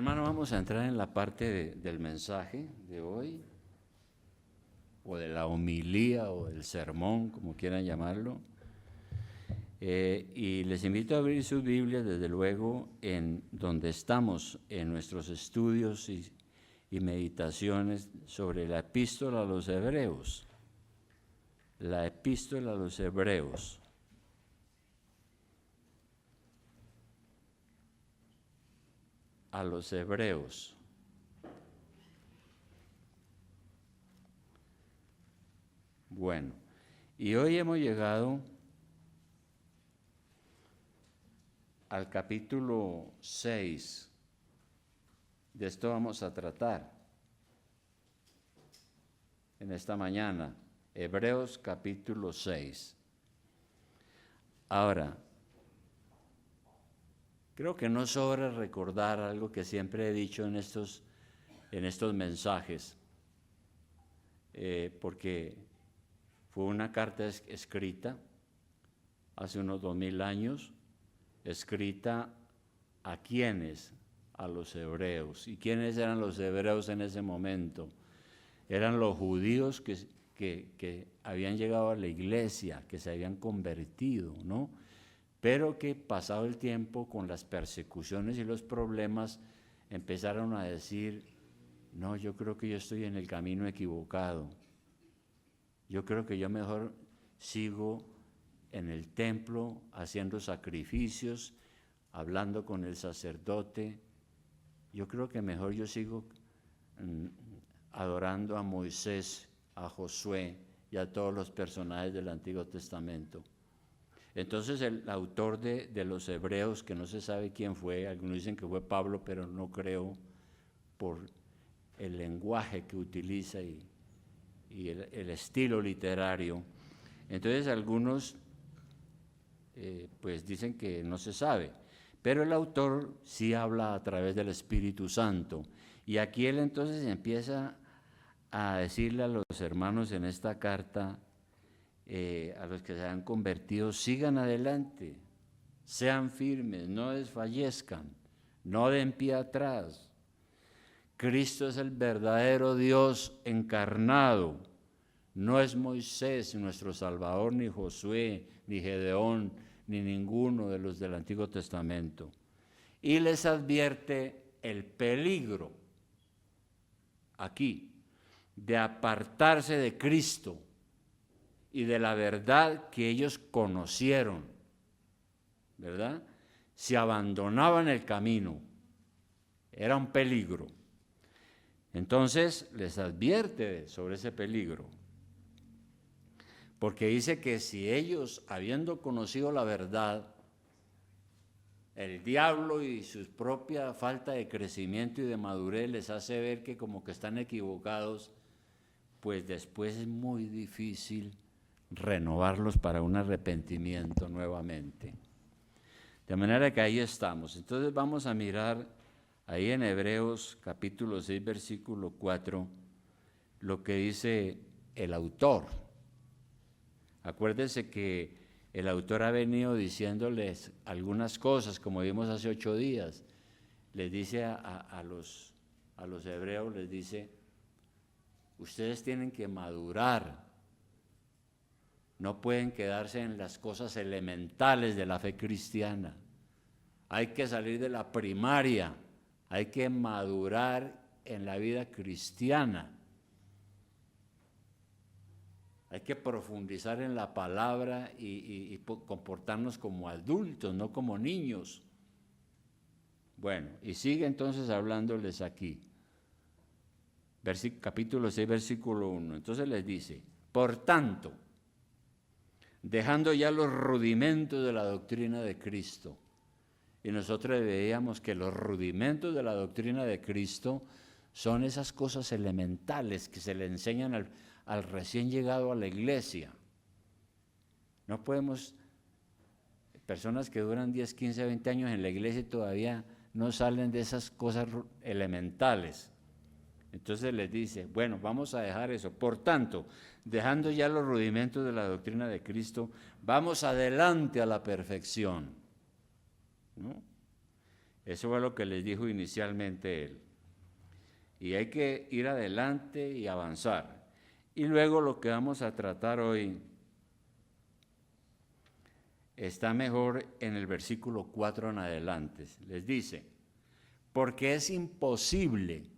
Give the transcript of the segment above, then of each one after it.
hermano, vamos a entrar en la parte del mensaje de hoy, o de la homilía, o del sermón, como quieran llamarlo. Y les invito a abrir sus Biblias, desde luego, en donde estamos en nuestros estudios y meditaciones sobre la epístola a los Hebreos. La epístola a los Hebreos. A los Hebreos. Bueno, y hoy hemos llegado al capítulo 6. De esto vamos a tratar en esta mañana. Hebreos capítulo 6. Ahora, creo que no sobra recordar algo que siempre he dicho en estos mensajes, porque fue una carta escrita hace unos 2000 años, escrita ¿a quiénes? A los hebreos. ¿Y quiénes eran los hebreos en ese momento? Eran los judíos que habían llegado a la iglesia, que se habían convertido, ¿no? Pero que pasado el tiempo, con las persecuciones y los problemas, empezaron a decir: no, yo creo que yo estoy en el camino equivocado. Yo creo que yo mejor sigo en el templo haciendo sacrificios, hablando con el sacerdote. Yo creo que mejor yo sigo adorando a Moisés, a Josué y a todos los personajes del Antiguo Testamento. Entonces el autor de los Hebreos, que no se sabe quién fue, algunos dicen que fue Pablo, pero no creo, por el lenguaje que utiliza y el estilo literario. Entonces algunos pues dicen que no se sabe, pero el autor sí habla a través del Espíritu Santo. Y aquí él entonces empieza a decirle a los hermanos en esta carta, a los que se han convertido: sigan adelante, sean firmes, no desfallezcan, no den pie atrás. Cristo es el verdadero Dios encarnado, no es Moisés nuestro Salvador, ni Josué, ni Gedeón, ni ninguno de los del Antiguo Testamento. Y les advierte el peligro aquí de apartarse de Cristo y de la verdad que ellos conocieron, ¿verdad? Si abandonaban el camino, era un peligro. Entonces les advierte sobre ese peligro, porque dice que si ellos, habiendo conocido la verdad, el diablo y su propia falta de crecimiento y de madurez les hace ver que como que están equivocados, pues después es muy difícil renovarlos para un arrepentimiento nuevamente. De manera que ahí estamos. Entonces vamos a mirar ahí en Hebreos capítulo 6, versículo 4, lo que dice el autor. Acuérdense que el autor ha venido diciéndoles algunas cosas, como vimos hace 8 días. Les dice a los hebreos, les dice: ustedes tienen que madurar, no pueden quedarse en las cosas elementales de la fe cristiana. Hay que salir de la primaria, hay que madurar en la vida cristiana. Hay que profundizar en la palabra y comportarnos como adultos, no como niños. Bueno, y sigue entonces hablándoles aquí. Capítulo 6, versículo 1. Entonces les dice: por tanto, dejando ya los rudimentos de la doctrina de Cristo. Y nosotros veíamos que los rudimentos de la doctrina de Cristo son esas cosas elementales que se le enseñan al recién llegado a la iglesia. No podemos, personas que duran 10, 15, 20 años en la iglesia y todavía no salen de esas cosas elementales. Entonces les dice: bueno, vamos a dejar eso. Por tanto, dejando ya los rudimentos de la doctrina de Cristo, vamos adelante a la perfección, ¿no? Eso fue lo que les dijo inicialmente él. Y hay que ir adelante y avanzar. Y luego lo que vamos a tratar hoy está mejor en el versículo 4 en adelante. Les dice, porque es imposible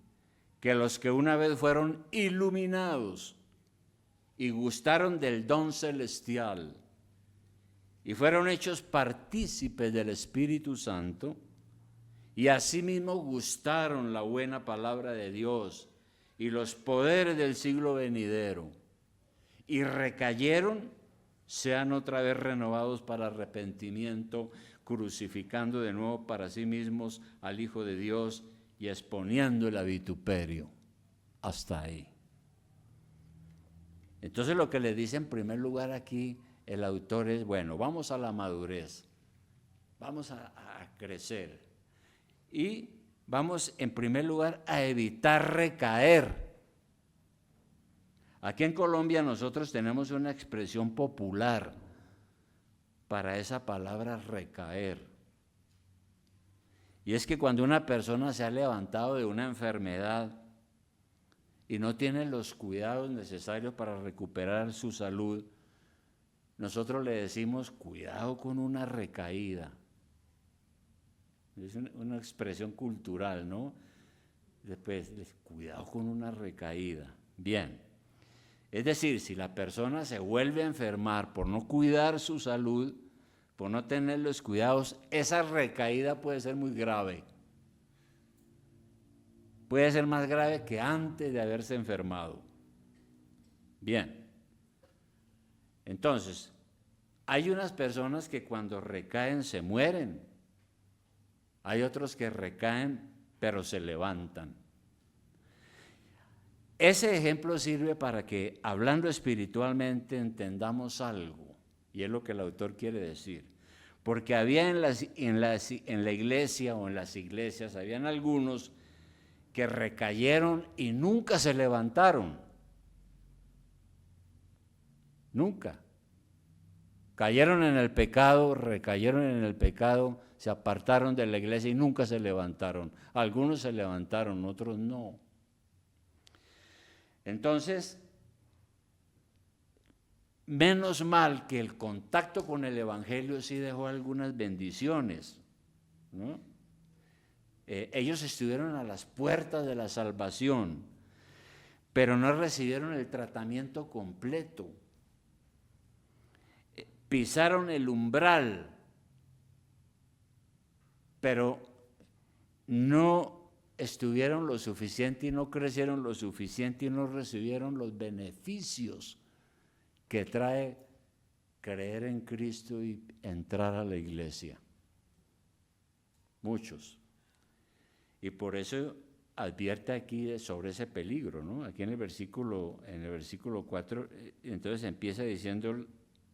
que los que una vez fueron iluminados y gustaron del don celestial y fueron hechos partícipes del Espíritu Santo y asimismo gustaron la buena palabra de Dios y los poderes del siglo venidero y recayeron, sean otra vez renovados para arrepentimiento, crucificando de nuevo para sí mismos al Hijo de Dios y exponiéndole a vituperio. Hasta ahí. Entonces lo que le dice en primer lugar aquí el autor es, bueno, vamos a la madurez, vamos a crecer y vamos en primer lugar a evitar recaer. Aquí en Colombia nosotros tenemos una expresión popular para esa palabra recaer. Y es que cuando una persona se ha levantado de una enfermedad y no tiene los cuidados necesarios para recuperar su salud, nosotros le decimos, cuidado con una recaída. Es una expresión cultural, ¿no? Después, cuidado con una recaída. Bien. Es decir, si la persona se vuelve a enfermar por no cuidar su salud, por no tener los cuidados, esa recaída puede ser muy grave. Puede ser más grave que antes de haberse enfermado. Bien. Entonces, hay unas personas que cuando recaen se mueren. Hay otros que recaen pero se levantan. Ese ejemplo sirve para que, hablando espiritualmente, entendamos algo, y es lo que el autor quiere decir. Porque había en la iglesia o en las iglesias, habían algunos que recayeron y nunca se levantaron. Nunca. Cayeron en el pecado, recayeron en el pecado, se apartaron de la iglesia y nunca se levantaron. Algunos se levantaron, otros no. Entonces, menos mal que el contacto con el Evangelio sí dejó algunas bendiciones, ¿no? Ellos estuvieron a las puertas de la salvación, pero no recibieron el tratamiento completo. Pisaron el umbral, pero no estuvieron lo suficiente y no crecieron lo suficiente y no recibieron los beneficios que trae creer en Cristo y entrar a la iglesia. Muchos. Y por eso advierte aquí sobre ese peligro, ¿no? Aquí en el versículo 4, entonces empieza diciendo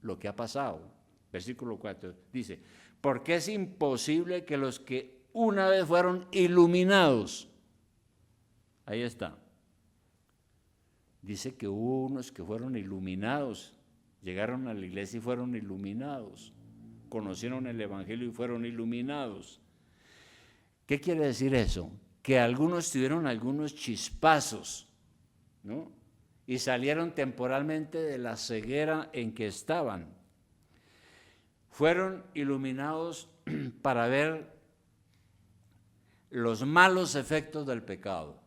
lo que ha pasado. Versículo 4 dice, porque es imposible que los que una vez fueron iluminados, ahí está, dice que hubo unos que fueron iluminados, llegaron a la iglesia y fueron iluminados, conocieron el Evangelio y fueron iluminados. ¿Qué quiere decir eso? Que algunos tuvieron algunos chispazos, ¿no? Y salieron temporalmente de la ceguera en que estaban. Fueron iluminados para ver los malos efectos del pecado,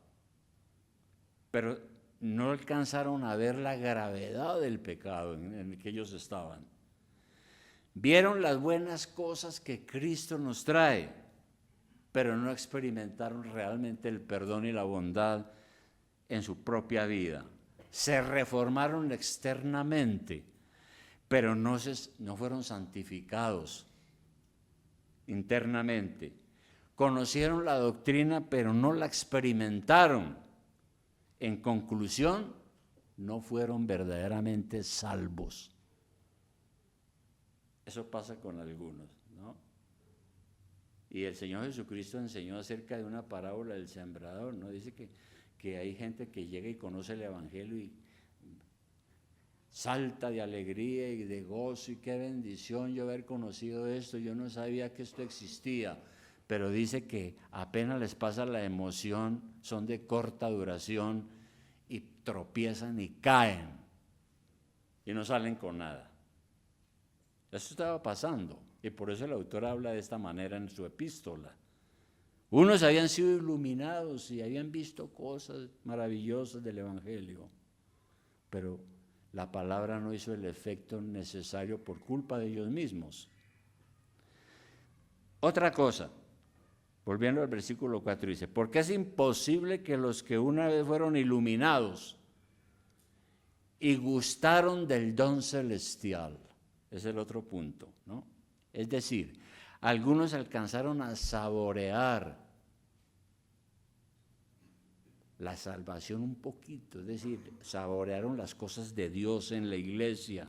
pero no alcanzaron a ver la gravedad del pecado en el que ellos estaban. Vieron las buenas cosas que Cristo nos trae, pero no experimentaron realmente el perdón y la bondad en su propia vida. Se reformaron externamente, pero no fueron santificados internamente. Conocieron la doctrina, pero no la experimentaron. En conclusión, no fueron verdaderamente salvos. Eso pasa con algunos, ¿no? Y el Señor Jesucristo enseñó acerca de una parábola del sembrador, ¿no? Dice que hay gente que llega y conoce el Evangelio y salta de alegría y de gozo, y qué bendición yo haber conocido esto, yo no sabía que esto existía. pero dice que apenas les pasa la emoción, son de corta duración y tropiezan y caen y no salen con nada. Eso estaba pasando y por eso el autor habla de esta manera en su epístola. Unos habían sido iluminados y habían visto cosas maravillosas del Evangelio, pero la palabra no hizo el efecto necesario por culpa de ellos mismos. Otra cosa, volviendo al versículo 4, dice, porque es imposible que los que una vez fueron iluminados y gustaron del don celestial, es el otro punto, ¿no? Es decir, algunos alcanzaron a saborear la salvación un poquito, es decir, saborearon las cosas de Dios en la iglesia.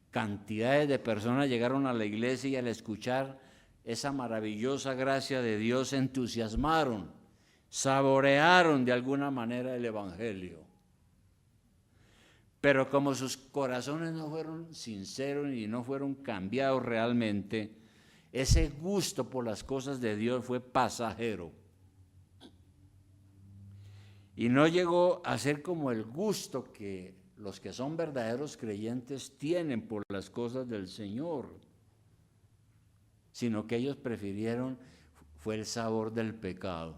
Cantidades de personas llegaron a la iglesia y al escuchar esa maravillosa gracia de Dios se entusiasmaron, saborearon de alguna manera el Evangelio. Pero como sus corazones no fueron sinceros y no fueron cambiados realmente, ese gusto por las cosas de Dios fue pasajero. Y no llegó a ser como el gusto que los que son verdaderos creyentes tienen por las cosas del Señor, sino que ellos prefirieron, fue el sabor del pecado.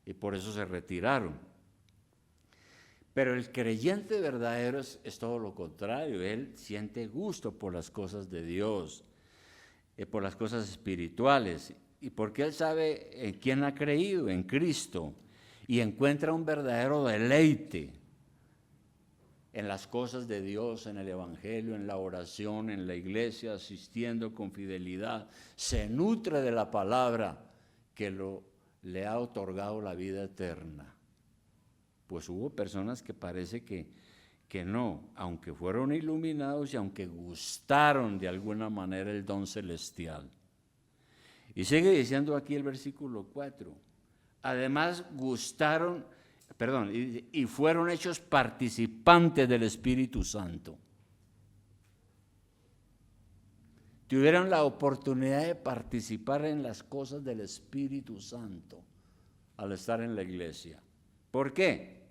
Y por eso se retiraron. Pero el creyente verdadero es todo lo contrario, él siente gusto por las cosas de Dios, por las cosas espirituales, y porque él sabe en quién ha creído, en Cristo, y encuentra un verdadero deleite en las cosas de Dios, en el Evangelio, en la oración, en la iglesia, asistiendo con fidelidad, se nutre de la palabra que le ha otorgado la vida eterna. Pues hubo personas que parece que no, aunque fueron iluminados y aunque gustaron de alguna manera el don celestial. Y sigue diciendo aquí el versículo 4, además y fueron hechos participantes del Espíritu Santo. Tuvieron la oportunidad de participar en las cosas del Espíritu Santo al estar en la iglesia. ¿Por qué?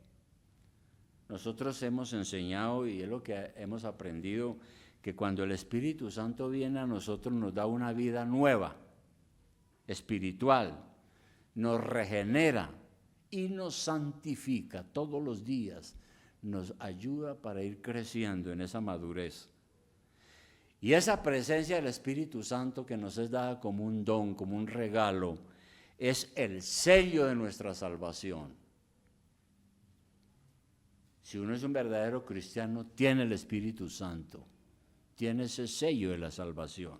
Nosotros hemos enseñado y es lo que hemos aprendido, que cuando el Espíritu Santo viene a nosotros nos da una vida nueva, espiritual, nos regenera y nos santifica todos los días, nos ayuda para ir creciendo en esa madurez. Y esa presencia del Espíritu Santo que nos es dada como un don, como un regalo, es el sello de nuestra salvación. Si uno es un verdadero cristiano, tiene el Espíritu Santo, tiene ese sello de la salvación.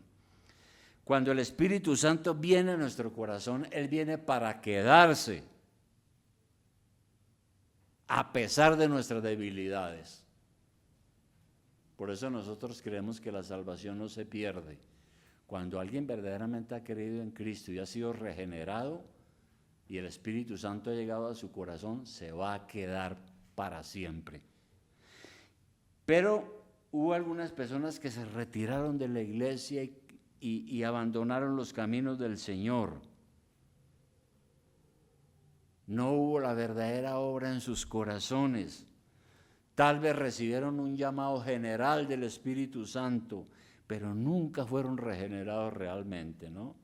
Cuando el Espíritu Santo viene a nuestro corazón, Él viene para quedarse, a pesar de nuestras debilidades. Por eso nosotros creemos que la salvación no se pierde. Cuando alguien verdaderamente ha creído en Cristo y ha sido regenerado, y el Espíritu Santo ha llegado a su corazón, se va a quedar para siempre. Pero hubo algunas personas que se retiraron de la iglesia y abandonaron los caminos del Señor. No hubo la verdadera obra en sus corazones. Tal vez recibieron un llamado general del Espíritu Santo, pero nunca fueron regenerados realmente, ¿no?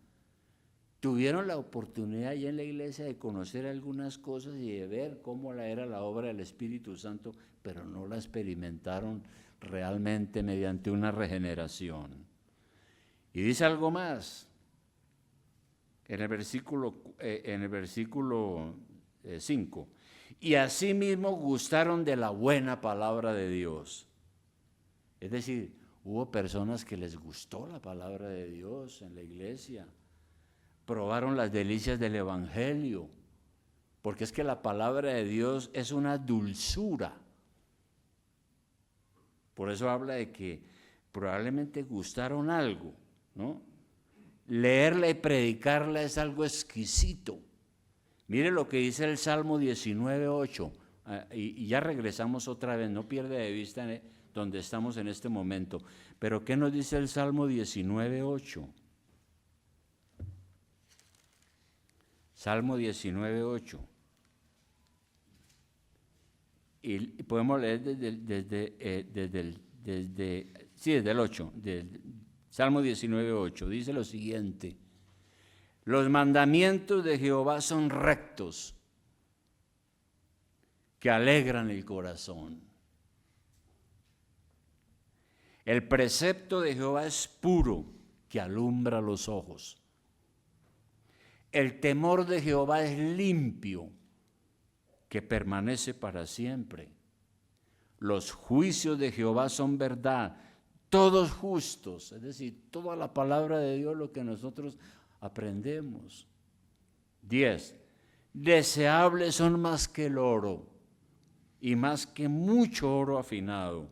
Tuvieron la oportunidad ya en la iglesia de conocer algunas cosas y de ver cómo era la obra del Espíritu Santo, pero no la experimentaron realmente mediante una regeneración. Y dice algo más, en el versículo 5, y asimismo gustaron de la buena palabra de Dios. Es decir, hubo personas que les gustó la palabra de Dios en la iglesia, probaron las delicias del Evangelio, porque es que la palabra de Dios es una dulzura. Por eso habla de que probablemente gustaron algo, ¿no? Leerla y predicarla es algo exquisito. Mire lo que dice el Salmo 19:8, y ya regresamos otra vez, no pierda de vista donde estamos en este momento. Pero ¿qué nos dice el Salmo 19:8? Salmo 19:8. Y podemos leer desde el 8, del Salmo 19:8. Dice lo siguiente: los mandamientos de Jehová son rectos, que alegran el corazón. El precepto de Jehová es puro, que alumbra los ojos. El temor de Jehová es limpio, que permanece para siempre. Los juicios de Jehová son verdad, todos justos, es decir, toda la palabra de Dios, lo que nosotros aprendemos. 10. Deseables son más que el oro, y más que mucho oro afinado,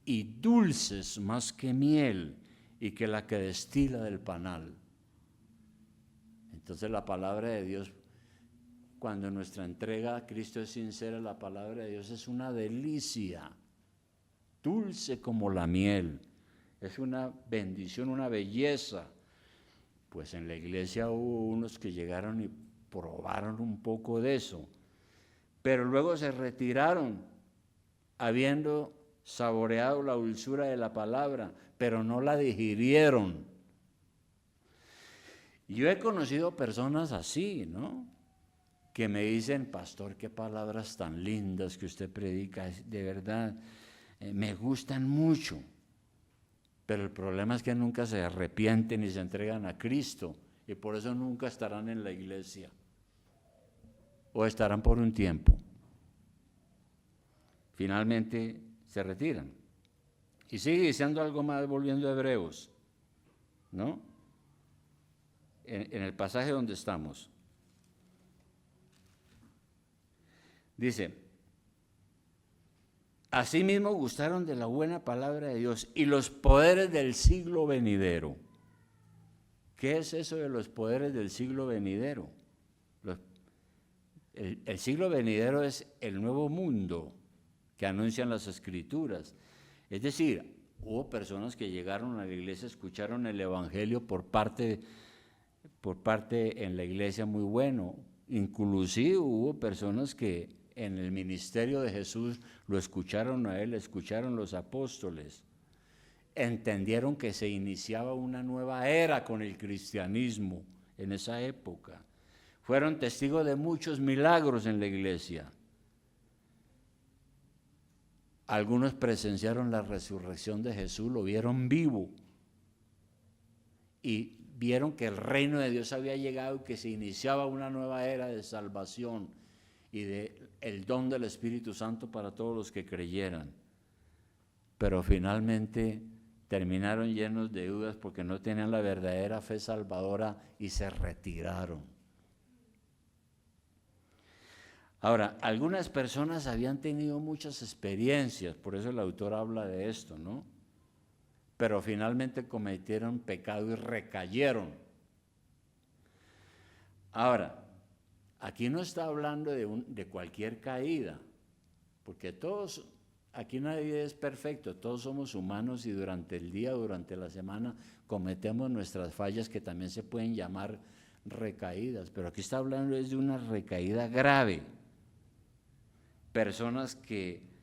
y dulces más que miel, y que la que destila del panal. Entonces la palabra de Dios, cuando nuestra entrega a Cristo es sincera, la palabra de Dios es una delicia, dulce como la miel, es una bendición, una belleza. Pues en la iglesia hubo unos que llegaron y probaron un poco de eso, pero luego se retiraron habiendo saboreado la dulzura de la palabra, pero no la digirieron. Yo he conocido personas así, ¿no? Que me dicen: pastor, qué palabras tan lindas que usted predica, de verdad, me gustan mucho. Pero el problema es que nunca se arrepienten y se entregan a Cristo, y por eso nunca estarán en la iglesia, o estarán por un tiempo. Finalmente se retiran. Y sigue diciendo algo más, volviendo a Hebreos, ¿no? En el pasaje donde estamos. Dice: asimismo gustaron de la buena palabra de Dios y los poderes del siglo venidero. ¿Qué es eso de los poderes del siglo venidero? El siglo venidero es el nuevo mundo que anuncian las Escrituras. Es decir, hubo personas que llegaron a la iglesia, escucharon el Evangelio por parte en la iglesia muy bueno. Inclusive hubo personas que en el ministerio de Jesús lo escucharon a él, escucharon los apóstoles. Entendieron que se iniciaba una nueva era con el cristianismo en esa época. Fueron testigos de muchos milagros en la iglesia. Algunos presenciaron la resurrección de Jesús, lo vieron vivo y vieron que el reino de Dios había llegado y que se iniciaba una nueva era de salvación y de el don del Espíritu Santo para todos los que creyeran. Pero finalmente terminaron llenos de dudas porque no tenían la verdadera fe salvadora y se retiraron. Ahora, algunas personas habían tenido muchas experiencias, por eso el autor habla de esto, ¿no? Pero finalmente cometieron pecado y recayeron. Ahora, aquí no está hablando de cualquier caída, porque todos, aquí nadie es perfecto, todos somos humanos y durante el día, durante la semana, cometemos nuestras fallas que también se pueden llamar recaídas, pero aquí está hablando de una recaída grave. Personas que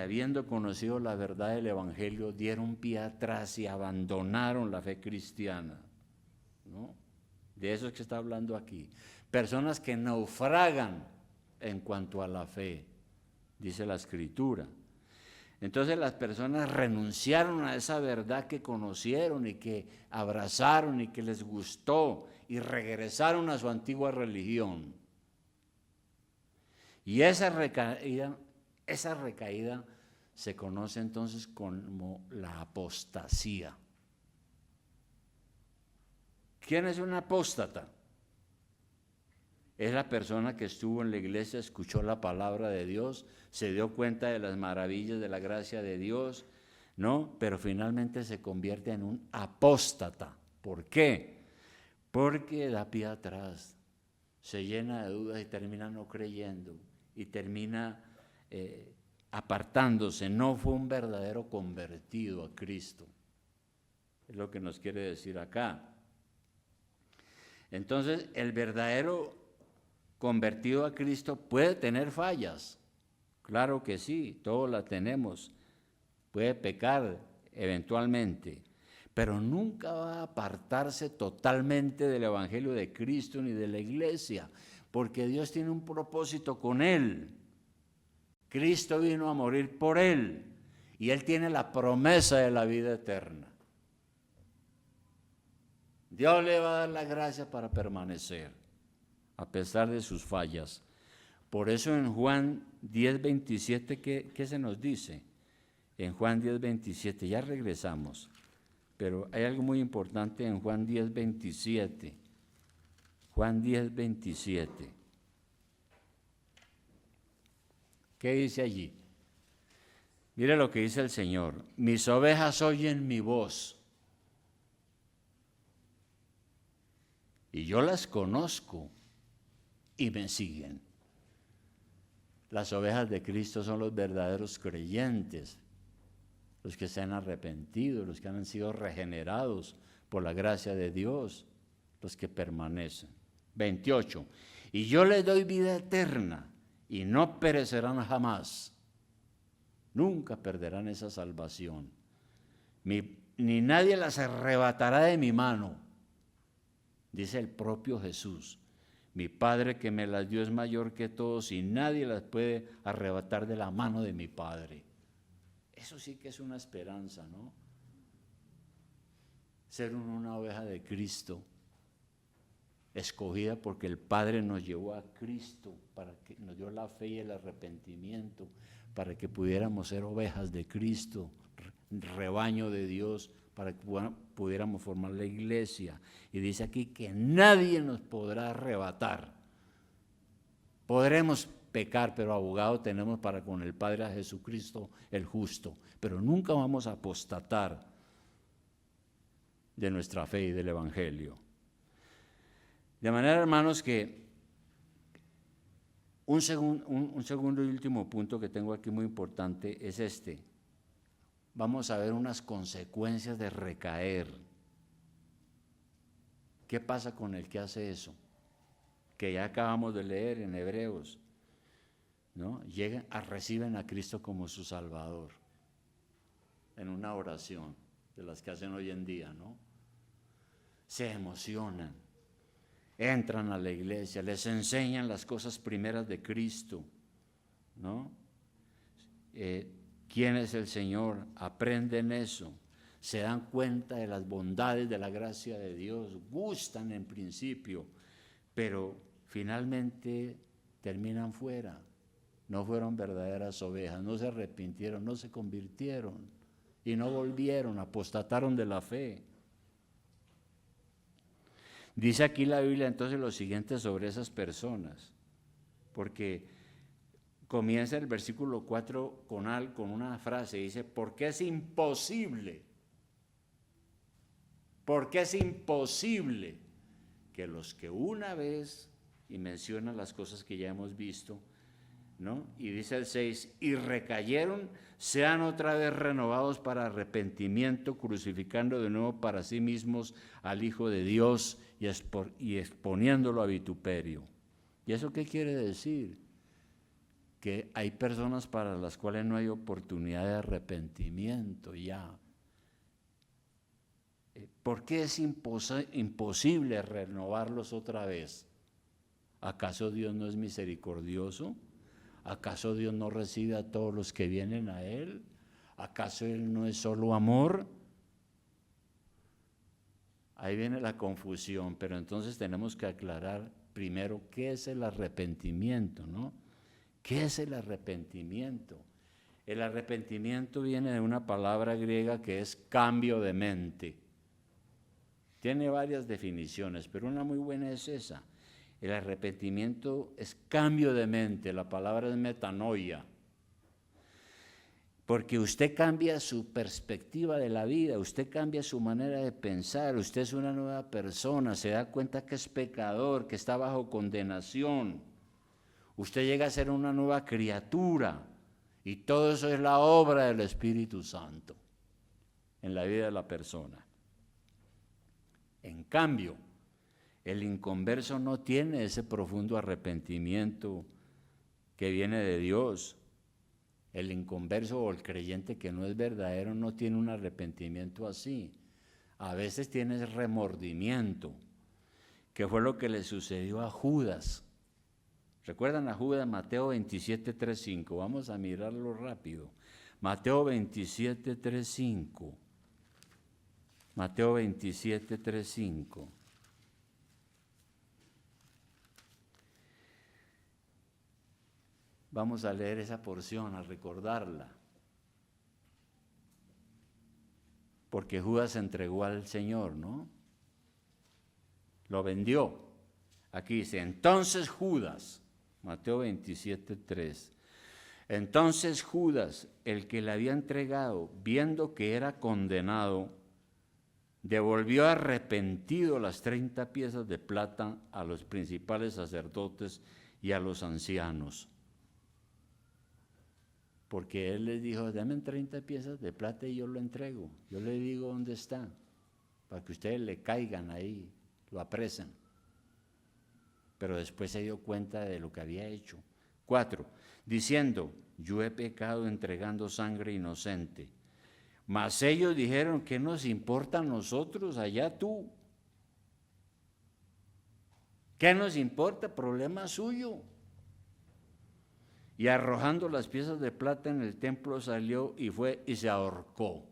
habiendo conocido la verdad del Evangelio, dieron pie atrás y abandonaron la fe cristiana, ¿no? De eso es que se está hablando aquí. Personas que naufragan en cuanto a la fe, dice la Escritura. Entonces las personas renunciaron a esa verdad que conocieron y que abrazaron y que les gustó y regresaron a su antigua religión. Y esa recaída se conoce entonces como la apostasía. ¿Quién es un apóstata? Es la persona que estuvo en la iglesia, escuchó la palabra de Dios, se dio cuenta de las maravillas de la gracia de Dios, ¿no? Pero finalmente se convierte en un apóstata. ¿Por qué? Porque da pie atrás, se llena de dudas y termina no creyendo y termina apartándose. No fue un verdadero convertido a Cristo. Es lo que nos quiere decir acá. Entonces, el verdadero convertido a Cristo puede tener fallas. Claro que sí, todos las tenemos. Puede pecar eventualmente, pero nunca va a apartarse totalmente del Evangelio de Cristo ni de la iglesia, porque Dios tiene un propósito con él. Cristo vino a morir por él y él tiene la promesa de la vida eterna. Dios le va a dar la gracia para permanecer, a pesar de sus fallas. Por eso en Juan 10:27, ¿qué se nos dice? En Juan 10:27, ya regresamos, pero hay algo muy importante en Juan 10:27. Juan 10:27. ¿Qué dice allí? Mire lo que dice el Señor. Mis ovejas oyen mi voz, y yo las conozco y me siguen. Las ovejas de Cristo son los verdaderos creyentes, los que se han arrepentido, los que han sido regenerados por la gracia de Dios, los que permanecen. 28. Y yo les doy vida eterna y no perecerán jamás. Nunca perderán esa salvación. Ni nadie las arrebatará de mi mano. Dice el propio Jesús. Mi Padre que me las dio es mayor que todos y nadie las puede arrebatar de la mano de mi Padre. Eso sí que es una esperanza, ¿no? Ser una oveja de Cristo, escogida porque el Padre nos llevó a Cristo, para que nos dio la fe y el arrepentimiento, para que pudiéramos ser ovejas de Cristo, rebaño de Dios, para que pudiéramos formar la iglesia. Y dice aquí que nadie nos podrá arrebatar. Podremos pecar, pero abogado tenemos para con el Padre a Jesucristo el justo, pero nunca vamos a apostatar de nuestra fe y del Evangelio. De manera, hermanos, que un segundo y último punto que tengo aquí muy importante es este. Vamos a ver unas consecuencias de recaer. ¿Qué pasa con el que hace eso? Que ya acabamos de leer en Hebreos, ¿no? Reciben a Cristo como su Salvador en una oración de las que hacen hoy en día, ¿no? Se emocionan, entran a la iglesia, les enseñan las cosas primeras de Cristo, ¿no? ¿Quién es el Señor? Aprenden eso, se dan cuenta de las bondades de la gracia de Dios, gustan en principio, pero finalmente terminan fuera. No fueron verdaderas ovejas, no se arrepintieron, no se convirtieron y no volvieron, apostataron de la fe. Dice aquí la Biblia entonces lo siguiente sobre esas personas, porque comienza el versículo 4 con una frase, dice, porque es imposible que los que una vez, y menciona las cosas que ya hemos visto, ¿no? Y dice el 6, y recayeron, sean otra vez renovados para arrepentimiento, crucificando de nuevo para sí mismos al Hijo de Dios y exponiéndolo a vituperio. ¿Y eso qué quiere decir? Que hay personas para las cuales no hay oportunidad de arrepentimiento ya. ¿Por qué es imposible renovarlos otra vez? ¿Acaso Dios no es misericordioso? ¿Acaso Dios no recibe a todos los que vienen a Él? ¿Acaso Él no es solo amor? Ahí viene la confusión, pero entonces tenemos que aclarar primero qué es el arrepentimiento, ¿no? ¿Qué es el arrepentimiento? El arrepentimiento viene de una palabra griega que es cambio de mente. Tiene varias definiciones, pero una muy buena es esa. El arrepentimiento es cambio de mente, la palabra es metanoia. Porque usted cambia su perspectiva de la vida, usted cambia su manera de pensar, usted es una nueva persona, se da cuenta que es pecador, que está bajo condenación. Usted llega a ser una nueva criatura y todo eso es la obra del Espíritu Santo en la vida de la persona. En cambio, El inconverso no tiene ese profundo arrepentimiento que viene de Dios. El inconverso o el creyente que no es verdadero no tiene un arrepentimiento así. A veces tiene remordimiento, que fue lo que le sucedió a Judas. ¿Recuerdan a Judas? Mateo 27, 3, 5. Vamos a mirarlo rápido. Mateo 27, 3, 5. Mateo 27, 3, 5. Vamos a leer esa porción, a recordarla. Porque Judas entregó al Señor, ¿no? Lo vendió. Aquí dice, entonces Judas, Mateo 27, 3. Entonces Judas, el que le había entregado, viendo que era condenado, devolvió arrepentido las 30 piezas de plata a los principales sacerdotes y a los ancianos. Porque él les dijo, dame 30 piezas de plata y yo lo entrego. Yo le digo dónde está, para que ustedes le caigan ahí, lo apresen. Pero después se dio cuenta de lo que había hecho. 4, diciendo, yo he pecado entregando sangre inocente. Mas ellos dijeron, ¿qué nos importa a nosotros? Allá tú. ¿Qué nos importa? Problema suyo. Y arrojando las piezas de plata en el templo salió y fue y se ahorcó.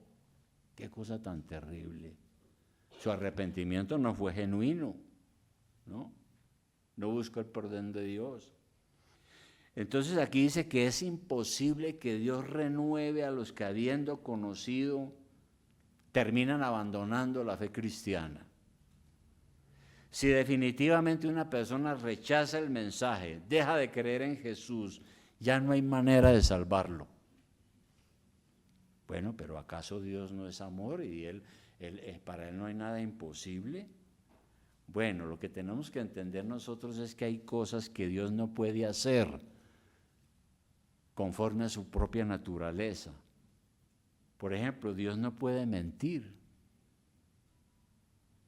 Qué cosa tan terrible. Su arrepentimiento no fue genuino, ¿no? No buscó el perdón de Dios. Entonces aquí dice que es imposible que Dios renueve a los que habiendo conocido terminan abandonando la fe cristiana. Si definitivamente una persona rechaza el mensaje, deja de creer en Jesús, ya no hay manera de salvarlo. Bueno, pero ¿acaso Dios no es amor y para Él no hay nada imposible? Bueno, lo que tenemos que entender nosotros es que hay cosas que Dios no puede hacer conforme a su propia naturaleza. Por ejemplo, Dios no puede mentir,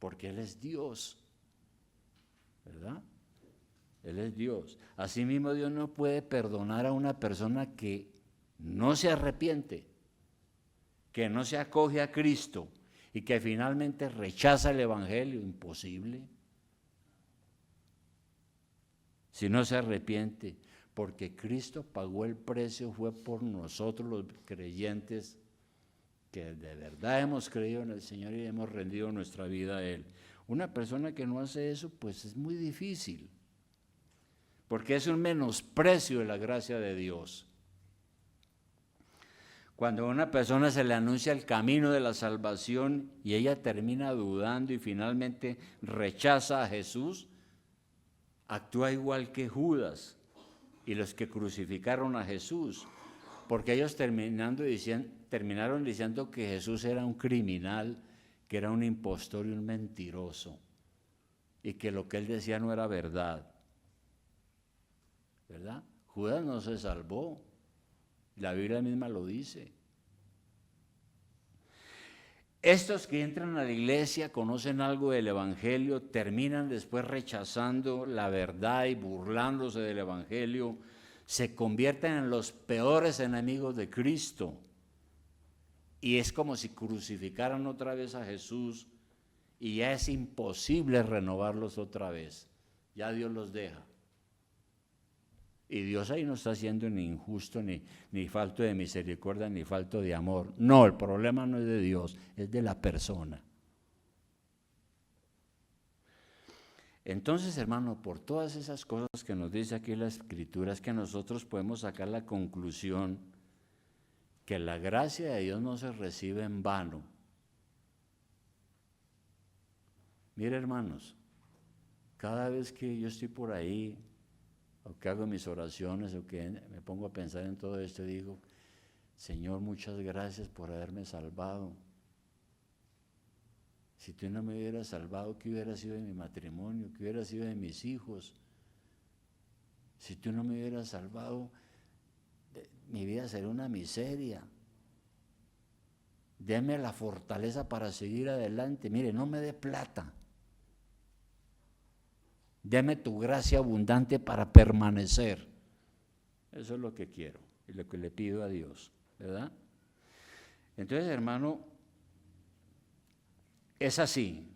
porque Él es Dios, ¿verdad? Él es Dios. Asimismo, Dios no puede perdonar a una persona que no se arrepiente, que no se acoge a Cristo y que finalmente rechaza el Evangelio. Imposible. Si no se arrepiente, porque Cristo pagó el precio, fue por nosotros los creyentes que de verdad hemos creído en el Señor y hemos rendido nuestra vida a Él. Una persona que no hace eso, pues es muy difícil, porque es un menosprecio de la gracia de Dios. Cuando a una persona se le anuncia el camino de la salvación y ella termina dudando y finalmente rechaza a Jesús, actúa igual que Judas y los que crucificaron a Jesús, porque ellos terminaron diciendo que Jesús era un criminal, que era un impostor y un mentiroso, y que lo que él decía no era verdad. ¿Verdad? Judas no se salvó, la Biblia misma lo dice. Estos que entran a la iglesia, conocen algo del Evangelio, terminan después rechazando la verdad y burlándose del Evangelio, se convierten en los peores enemigos de Cristo. Y es como si crucificaran otra vez a Jesús y ya es imposible renovarlos otra vez. Ya Dios los deja. Y Dios ahí no está siendo ni injusto, ni falto de misericordia, ni falto de amor. No, el problema no es de Dios, es de la persona. Entonces, hermano, por todas esas cosas que nos dice aquí la Escritura, es que nosotros podemos sacar la conclusión que la gracia de Dios no se recibe en vano. Mire, hermanos, cada vez que yo estoy por ahí, o que hago mis oraciones, o que me pongo a pensar en todo esto, digo, Señor, muchas gracias por haberme salvado. Si tú no me hubieras salvado, ¿qué hubiera sido de mi matrimonio? ¿Qué hubiera sido de mis hijos? Si tú no me hubieras salvado, mi vida sería una miseria. Deme la fortaleza para seguir adelante. Mire, no me dé plata. Deme tu gracia abundante para permanecer. Eso es lo que quiero y lo que le pido a Dios, ¿verdad? Entonces, hermano, es así.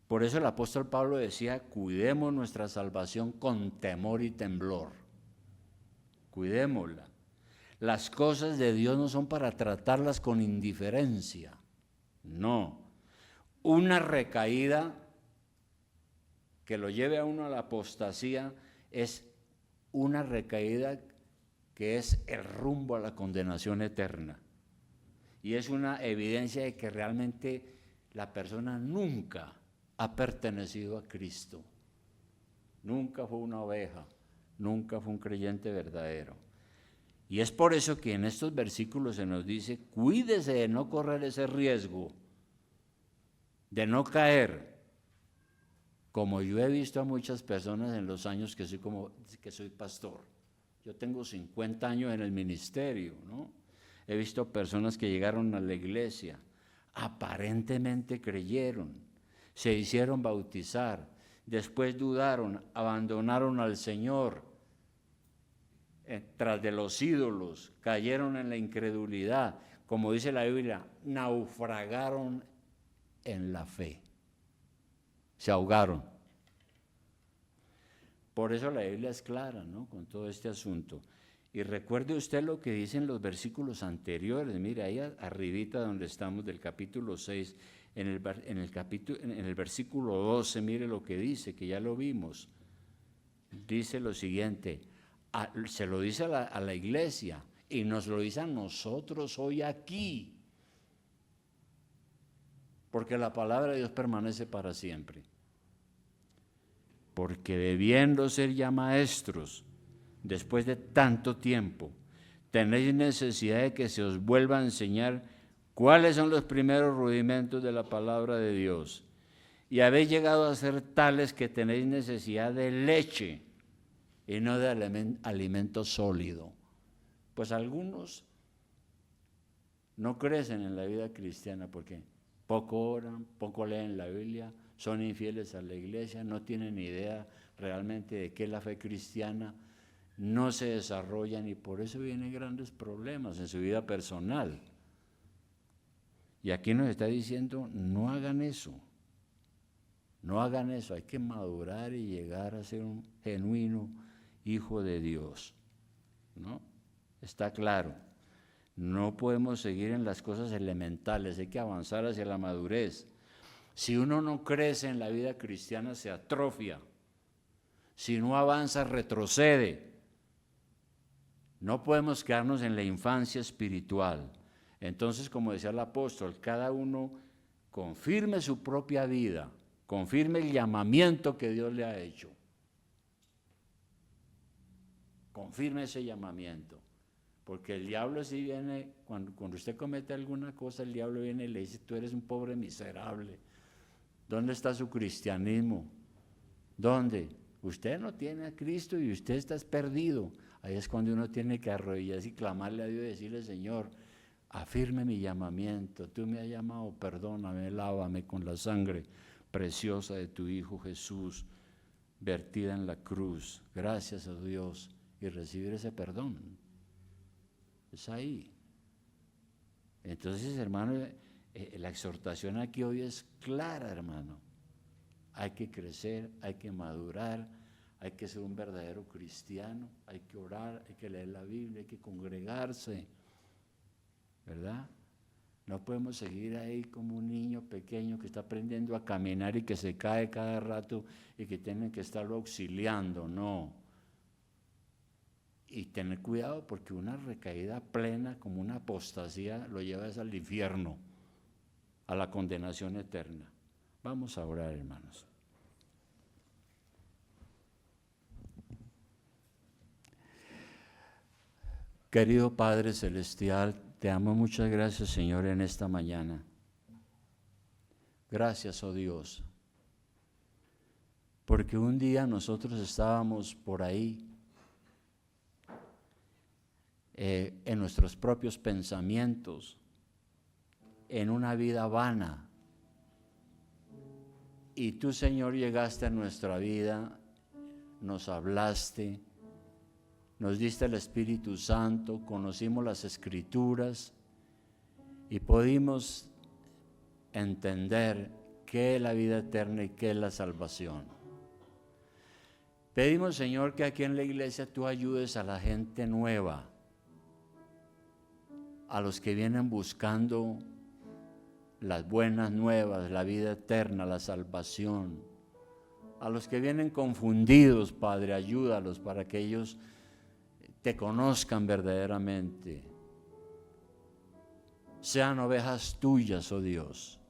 Por eso el apóstol Pablo decía, cuidemos nuestra salvación con temor y temblor. Cuidémosla. Las cosas de Dios no son para tratarlas con indiferencia. No. Una recaída que lo lleve a uno a la apostasía es una recaída que es el rumbo a la condenación eterna. Y es una evidencia de que realmente la persona nunca ha pertenecido a Cristo. Nunca fue una oveja, nunca fue un creyente verdadero. Y es por eso que en estos versículos se nos dice, cuídese de no correr ese riesgo, de no caer. Como yo he visto a muchas personas en los años que soy pastor. Yo tengo 50 años en el ministerio, ¿no? He visto personas que llegaron a la iglesia, aparentemente creyeron, se hicieron bautizar, después dudaron, abandonaron al Señor, tras de los ídolos, cayeron en la incredulidad, como dice la Biblia, naufragaron en la fe. Se ahogaron. Por eso la Biblia es clara, ¿no? Con todo este asunto. Y recuerde usted lo que dicen los versículos anteriores. Mire, ahí arribita donde estamos del capítulo 6, en el versículo 12, mire lo que dice, que ya lo vimos. Dice lo siguiente, se lo dice a la iglesia y nos lo dice a nosotros hoy aquí. Porque la palabra de Dios permanece para siempre. Porque debiendo ser ya maestros, después de tanto tiempo, tenéis necesidad de que se os vuelva a enseñar cuáles son los primeros rudimentos de la palabra de Dios. Y habéis llegado a ser tales que tenéis necesidad de leche y no de alimento sólido. Pues algunos no crecen en la vida cristiana porque poco oran, poco leen la Biblia, son infieles a la iglesia, no tienen idea realmente de qué es la fe cristiana, no se desarrollan y por eso vienen grandes problemas en su vida personal. Y aquí nos está diciendo, no hagan eso, hay que madurar y llegar a ser un genuino hijo de Dios, ¿no? Está claro, no podemos seguir en las cosas elementales, hay que avanzar hacia la madurez. Si uno no crece en la vida cristiana, se atrofia. Si no avanza, retrocede. No podemos quedarnos en la infancia espiritual. Entonces, como decía el apóstol, cada uno confirme su propia vida, confirme el llamamiento que Dios le ha hecho. Confirme ese llamamiento. Porque el diablo si viene, cuando usted comete alguna cosa, el diablo viene y le dice, tú eres un pobre miserable. ¿Dónde está su cristianismo? ¿Dónde? Usted no tiene a Cristo y usted está perdido. Ahí es cuando uno tiene que arrodillarse y clamarle a Dios y decirle, Señor, afirme mi llamamiento. Tú me has llamado, perdóname, lávame con la sangre preciosa de tu Hijo Jesús, vertida en la cruz. Gracias a Dios. Y recibir ese perdón. Es ahí. Entonces, hermano, la exhortación aquí hoy es clara, hermano. Hay que crecer, hay que madurar, hay que ser un verdadero cristiano, hay que orar, hay que leer la Biblia, hay que congregarse, ¿verdad? No podemos seguir ahí como un niño pequeño que está aprendiendo a caminar y que se cae cada rato y que tienen que estarlo auxiliando, no. Y tener cuidado porque una recaída plena, como una apostasía, lo lleva al infierno, a la condenación eterna. Vamos a orar, hermanos. Querido Padre Celestial, te amo, muchas gracias, Señor, en esta mañana. Gracias, oh Dios, porque un día nosotros estábamos por ahí, en nuestros propios pensamientos, en una vida vana. Y tú, Señor, llegaste a nuestra vida nos hablaste, nos diste el Espíritu Santo, conocimos las Escrituras y pudimos entender qué es la vida eterna y qué es la salvación. Pedimos, Señor, que aquí en la iglesia tú ayudes a la gente nueva, a los que vienen buscando las buenas nuevas, la vida eterna, la salvación, a los que vienen confundidos, Padre, ayúdalos para que ellos te conozcan verdaderamente, sean ovejas tuyas, oh Dios.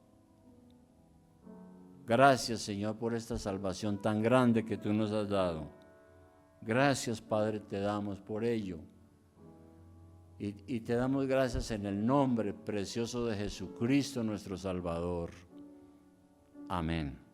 Gracias, Señor, por esta salvación tan grande que tú nos has dado. Gracias, Padre, te damos por ello. Y te damos gracias en el nombre precioso de Jesucristo, nuestro Salvador. Amén.